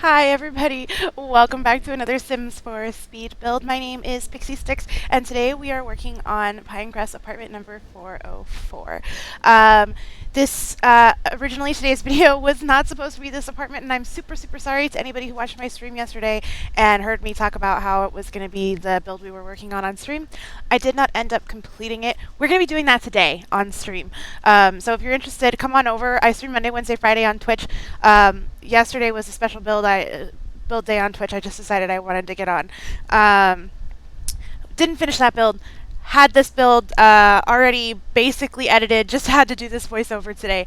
Hi everybody, welcome back to another Sims 4 speed build. My name is PixsiStixs and today we are working on Pinecrest apartment number 404. Originally today's video was not supposed to be this apartment, and I'm super sorry to anybody who watched my stream yesterday and heard me talk about how it was going to be the build we were working on stream. I did not end up completing it. We're going to be doing that today on stream. So if you're interested, come on over. I stream Monday, Wednesday, Friday on Twitch. Yesterday was a special build day on Twitch. I just decided I wanted to get on. Didn't finish that build. Had this build already basically edited. Just had to do this voiceover today.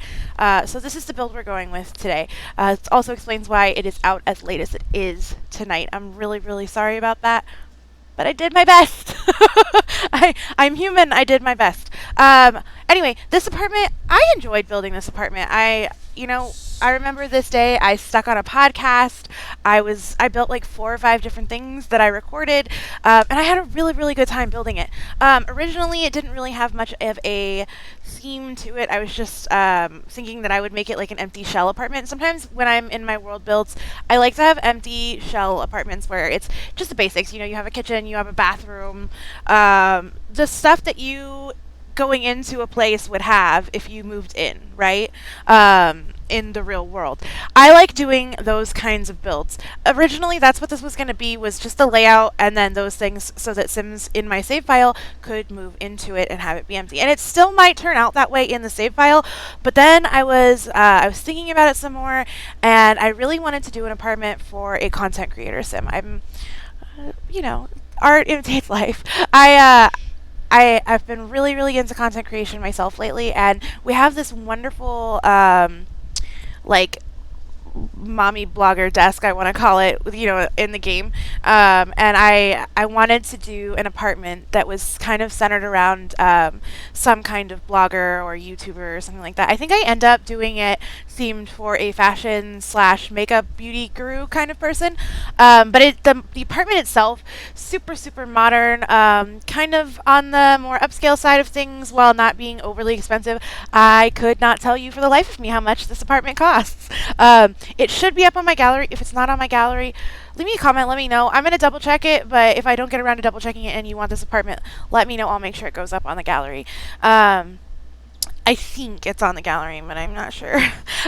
So this is the build we're going with today. It also explains why it is out as late as it is tonight. I'm really sorry about that, but I did my best. I'm human. I did my best. Anyway, this apartment, I enjoyed building this apartment. I remember this day I stuck on a podcast. I built like 4 or 5 different things that I recorded, and I had a really good time building it. Originally, it didn't really have much of a theme to it. I was just thinking that I would make it like an empty shell apartment. Sometimes when I'm in my world builds, I like to have empty shell apartments where it's just the basics. You know, you have a kitchen, you have a bathroom, the stuff that you going into a place would have if you moved in, right? In the real world. I like doing those kinds of builds. Originally, that's what this was going to be, was just the layout and then those things so that Sims in my save file could move into it and have it be empty. And it still might turn out that way in the save file, but then I was thinking about it some more, and I really wanted to do an apartment for a content creator sim. Art imitates life. I've been really into content creation myself lately, and we have this wonderful like mommy blogger desk, I want to call it, in the game. And I wanted to do an apartment that was kind of centered around some kind of blogger or YouTuber or something like that. I think I end up doing it themed for a fashion / makeup beauty guru kind of person. But the apartment itself, super modern, kind of on the more upscale side of things while not being overly expensive. I could not tell you for the life of me how much this apartment costs. It should be up on my gallery. If it's not on my gallery, leave me a comment, let me know. I'm going to double check it, but if I don't get around to double checking it and you want this apartment, let me know. I'll make sure it goes up on the gallery. I think it's on the gallery, but I'm not sure.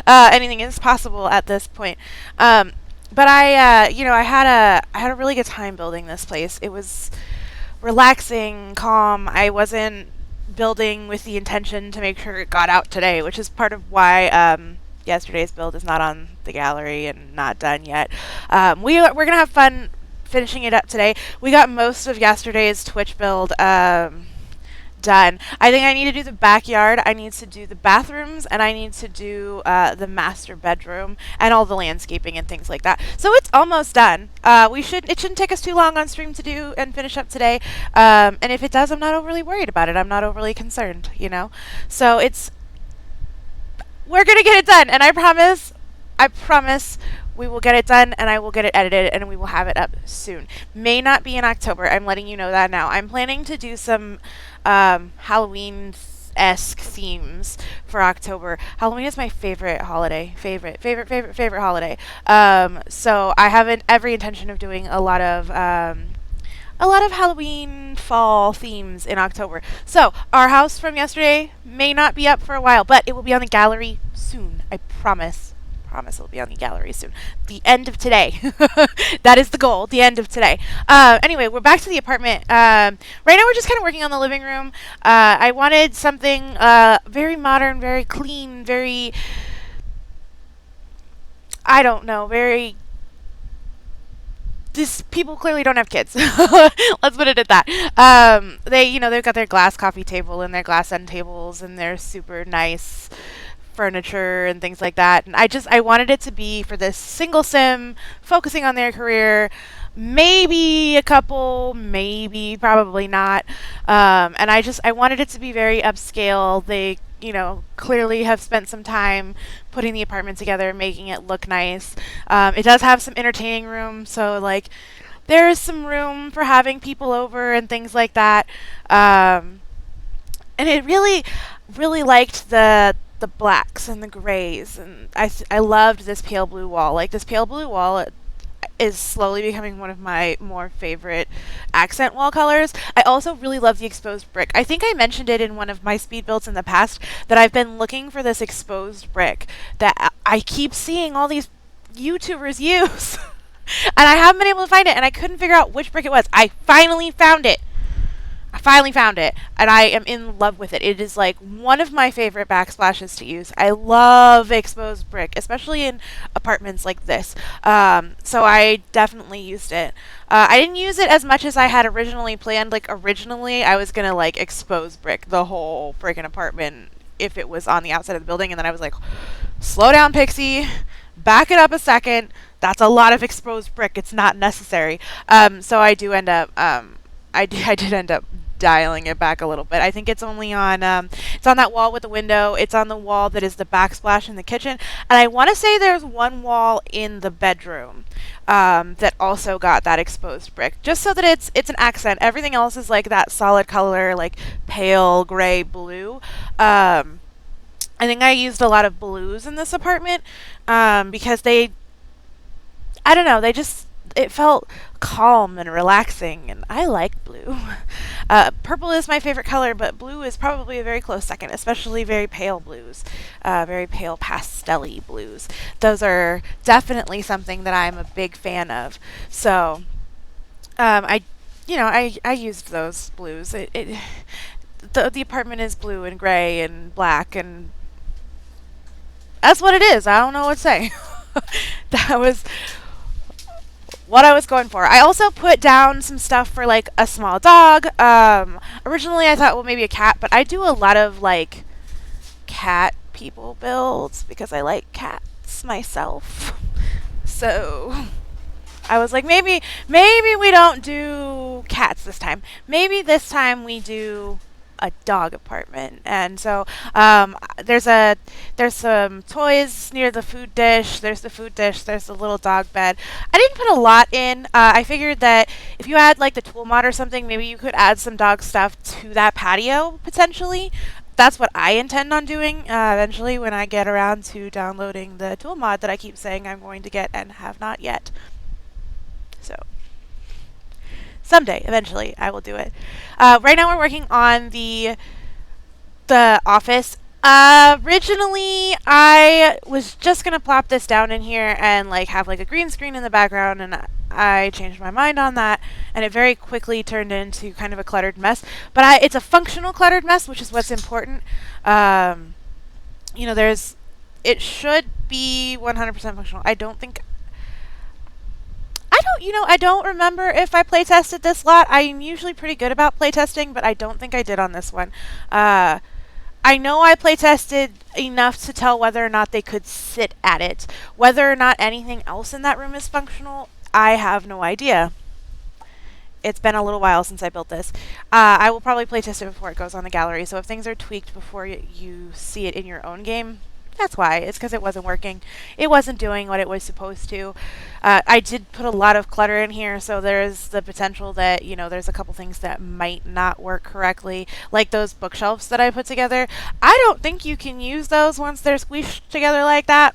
Anything is possible at this point. But I had a really good time building this place. It was relaxing, calm. I wasn't building with the intention to make sure it got out today, which is part of why yesterday's build is not on the gallery and not done yet. We're gonna have fun finishing it up today. We got most of yesterday's Twitch build done. I think I need to do the backyard, I need to do the bathrooms, and I need to do the master bedroom and all the landscaping and things like that. So it's almost done. It shouldn't take us too long on stream to do and finish up today. And if it does, I'm not overly worried about it. I'm not overly concerned, So we're gonna get it done, and I promise we will get it done, and I will get it edited, and we will have it up soon. May not be in October. I'm letting you know that now. I'm planning to do some Halloween-esque themes for October. Halloween is my favorite holiday. Favorite holiday. So I have every intention of doing a lot of Halloween fall themes in October. So our house from yesterday may not be up for a while, but it will be on the gallery soon. I promise it'll be on the gallery soon. The end of today. That is the goal. The end of today. Anyway, we're back to the apartment. Right now we're just kind of working on the living room. I wanted something very modern, very clean, very, I don't know, very, these people clearly don't have kids. Let's put it at that. They've got their glass coffee table and their glass end tables and their super nice furniture and things like that. And I wanted it to be for this single sim focusing on their career, maybe a couple, maybe probably not. And I wanted it to be very upscale. They clearly have spent some time putting the apartment together, making it look nice. It does have some entertaining room, so there is some room for having people over and things like that. And it really liked the the blacks and the grays, and I loved this pale blue wall. Like, this pale blue wall is slowly becoming one of my more favorite accent wall colors. I also really love the exposed brick. I think I mentioned it in one of my speed builds in the past that I've been looking for this exposed brick that I keep seeing all these YouTubers use. And I haven't been able to find it, and I couldn't figure out which brick it was. I finally found it. I finally found it, and I am in love with it. It is like one of my favorite backsplashes to use. I love exposed brick, especially in apartments like this. So I definitely used it. I didn't use it as much as I had originally planned. Like, originally, I was gonna like expose brick the whole freaking apartment if it was on the outside of the building, and then I was like, slow down, Pixie. Back it up a second. That's a lot of exposed brick. It's not necessary. So I do end up. I did end up dialing it back a little bit. I think it's only on it's on that wall with the window. It's on the wall that is the backsplash in the kitchen, and I want to say there's one wall in the bedroom that also got that exposed brick, just so that it's an accent. Everything else is like that solid color, like pale gray blue. I think I used a lot of blues in this apartment because I don't know, it felt calm and relaxing, and I like blue. Purple is my favorite color, but blue is probably a very close second, especially very pale blues, very pale pastel-y blues. Those are definitely something that I'm a big fan of. So, I used those blues. The apartment is blue and gray and black, and that's what it is. I don't know what to say. That was what I was going for. I also put down some stuff for like a small dog. Originally I thought, well, maybe a cat, but I do a lot of like cat people builds because I like cats myself. So I was like, maybe we don't do cats this time. Maybe this time we do a dog apartment. And so there's some toys near the food dish. There's the food dish. There's the little dog bed. I didn't put a lot in. I figured that if you had like the tool mod or something, maybe you could add some dog stuff to that patio potentially. That's what I intend on doing eventually when I get around to downloading the tool mod that I keep saying I'm going to get and have not yet. So someday, eventually, I will do it. Right now, we're working on the office. Originally, I was just gonna plop this down in here and like have like a green screen in the background, and I changed my mind on that, and it very quickly turned into kind of a cluttered mess. But it's a functional cluttered mess, which is what's important. It should be 100% functional. I don't remember if I playtested this lot. I'm usually pretty good about playtesting, but I don't think I did on this one. I know I playtested enough to tell whether or not they could sit at it. Whether or not anything else in that room is functional, I have no idea. It's been a little while since I built this. I will probably playtest it before it goes on the gallery, so if things are tweaked before you see it in your own game, that's why. It's because it wasn't working. It wasn't doing what it was supposed to. I did put a lot of clutter in here, so there's the potential that, there's a couple things that might not work correctly, like those bookshelves that I put together. I don't think you can use those once they're squished together like that,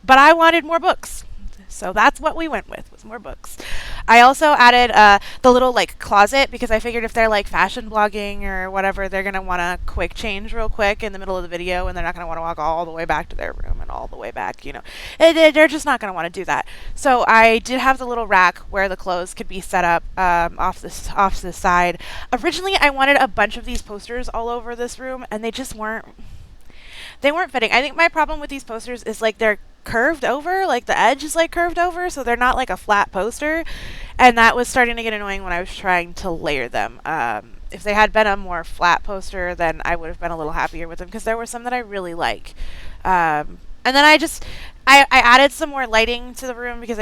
but I wanted more books. So that's what we went with more books. I also added the little like closet because I figured if they're like fashion blogging or whatever, they're going to want to quick change real quick in the middle of the video, and they're not going to want to walk all the way back to their room and all the way back, They're just not going to want to do that. So I did have the little rack where the clothes could be set up off to the side. Originally, I wanted a bunch of these posters all over this room, and they just weren't fitting. I think my problem with these posters is like they're curved over, like the edge is like curved over, so they're not like a flat poster, and that was starting to get annoying when I was trying to layer them. If they had been a more flat poster, then I would have been a little happier with them because there were some that I really like. And then I added some more lighting to the room because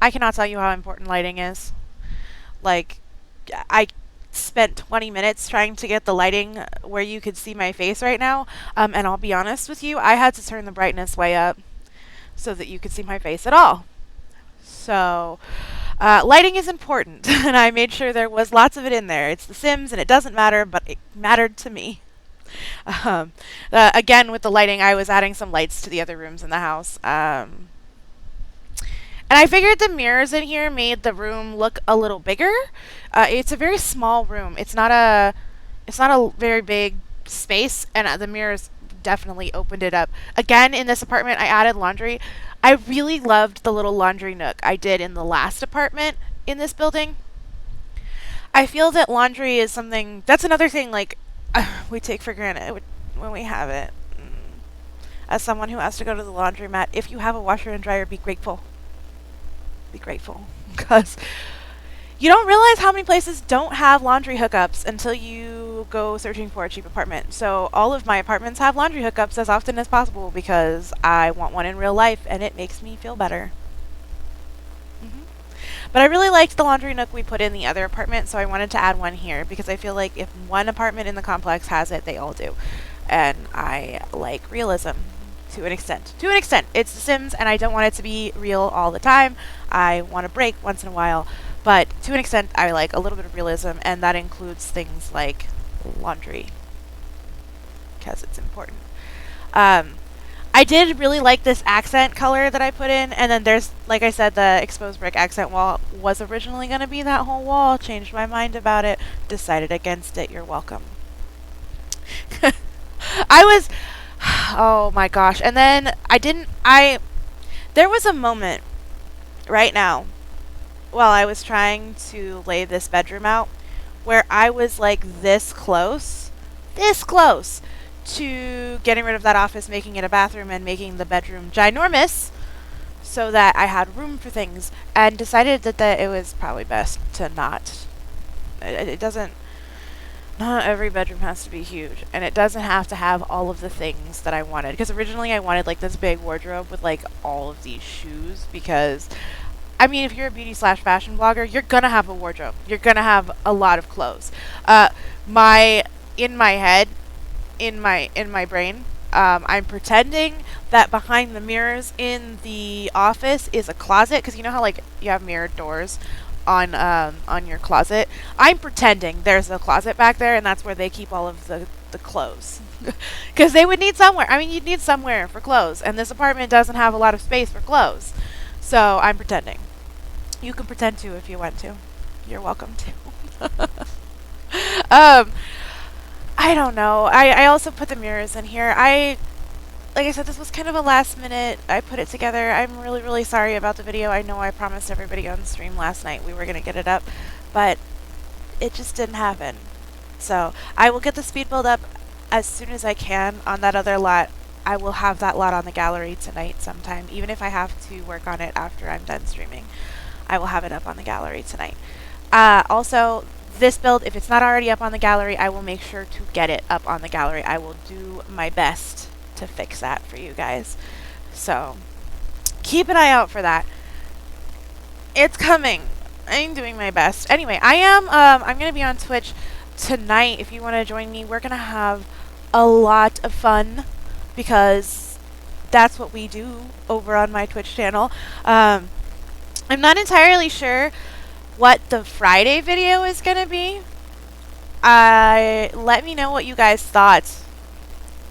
I cannot tell you how important lighting is. Like, I spent 20 minutes trying to get the lighting where you could see my face right now, and I'll be honest with you, I had to turn the brightness way up so that you could see my face at all. So lighting is important, and I made sure there was lots of it in there. It's The Sims, and it doesn't matter, but it mattered to me. Um, Again, with the lighting, I was adding some lights to the other rooms in the house. And I figured the mirrors in here made the room look a little bigger. It's a very small room. It's not a very big space, and the mirrors definitely opened it up. Again, in this apartment, I added laundry. I really loved the little laundry nook I did in the last apartment in this building. I feel that laundry is something that's another thing like we take for granted when we have it. As someone who has to go to the laundromat, if you have a washer and dryer, be grateful. Be grateful because you don't realize how many places don't have laundry hookups until you go searching for a cheap apartment. So all of my apartments have laundry hookups as often as possible because I want one in real life and it makes me feel better. hmm But I really liked the laundry nook we put in the other apartment, so I wanted to add one here because I feel like if one apartment in the complex has it, they all do. And I like realism to an extent. To an extent. It's The Sims, and I don't want it to be real all the time. I want a break once in a while. But to an extent, I like a little bit of realism, and that includes things like laundry, because it's important. Um, I did really like this accent color that I put in, and then there's, like I said, the exposed brick accent wall was originally going to be that whole wall. Changed my mind about it. Decided against it. You're welcome. I was, oh my gosh. And then there was a moment right now while I was trying to lay this bedroom out where I was like this close to getting rid of that office, making it a bathroom, and making the bedroom ginormous so that I had room for things, and decided that it was probably best to not. It doesn't. Not every bedroom has to be huge, and it doesn't have to have all of the things that I wanted. Because originally I wanted like this big wardrobe with like all of these shoes. Because, I mean, if you're a beauty/fashion blogger, you're gonna have a wardrobe. You're gonna have a lot of clothes. My in my head, in my brain, I'm pretending that behind the mirrors in the office is a closet. Because you know how like you have mirrored doors on your closet. I'm pretending there's a closet back there, and that's where they keep all of the clothes. Because they would need somewhere. I mean, you'd need somewhere for clothes, and this apartment doesn't have a lot of space for clothes. So I'm pretending. You can pretend to if you want to. You're welcome to. um, I don't know. I also put the mirrors in here. Like I said, this was kind of a last minute. I put it together. I'm really, really sorry about the video. I know I promised everybody on stream last night we were going to get it up, but it just didn't happen. So I will get the speed build up as soon as I can on that other lot. I will have that lot on the gallery tonight sometime, even if I have to work on it after I'm done streaming. I will have it up on the gallery tonight. Also, this build, if it's not already up on the gallery, I will make sure to get it up on the gallery. I will do my best to fix that for you guys. So keep an eye out for that. It's coming. I'm doing my best. Anyway, I'm gonna be on Twitch tonight. If you want to join me, we're gonna have a lot of fun because that's what we do over on my Twitch channel. I'm not entirely sure what the Friday video is gonna be. Let me know what you guys thought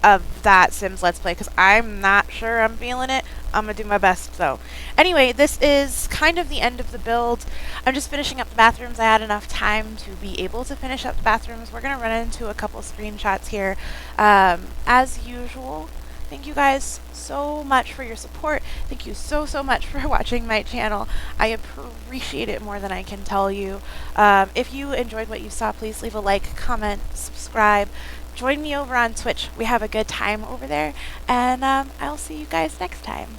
of that Sims Let's Play, because I'm not sure I'm feeling it. I'm gonna do my best though. Anyway, this is kind of the end of the build. I'm just finishing up the bathrooms. I had enough time to be able to finish up the bathrooms. We're gonna run into a couple screenshots here. As usual, thank you guys so much for your support. Thank you so much for watching my channel. I appreciate it more than I can tell you. If you enjoyed what you saw, please leave a like, comment, subscribe. Join me over on Twitch. We have a good time over there, and I'll see you guys next time.